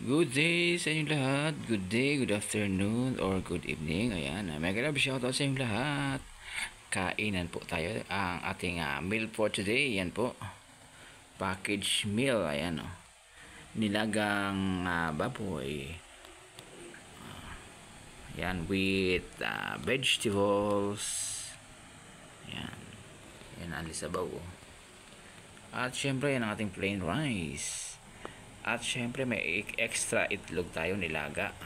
Good day sa inyong lahat. Good day, good afternoon, or good evening. Ayan, mega love shoutout sa inyong lahat. Kainan po tayo ang ating meal for today. Yan po. Package meal. Ayan o. Nilagang baboy. Yan with vegetables. Yan. Yan ang lisabaw. At syempre yan ang ating plain rice. At syempre may extra itlog tayo nilaga.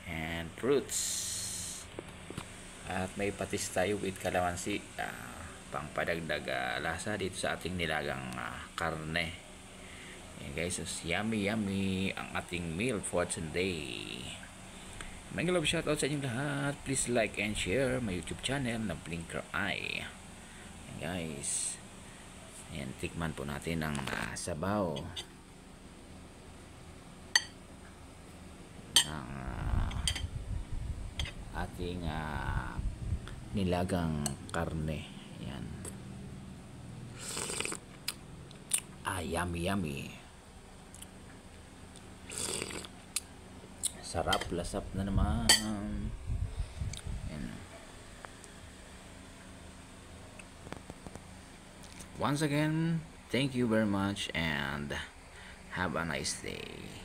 And fruits. At may patis tayo with kalamansi. Pangpadagdag lasa dito sa ating nilagang karne. Yan guys, so yummy yummy ang ating meal for today. Mga love shoutout sa inyong lahat. Please like and share my YouTube channel na Blinker Eye. Yan guys. Yan, tikman po natin ang sabaw ng ating nilagang karne. Yan. Yummy yummy. Sarap, lasap na naman. Yan. Once again, thank you very much and have a nice day.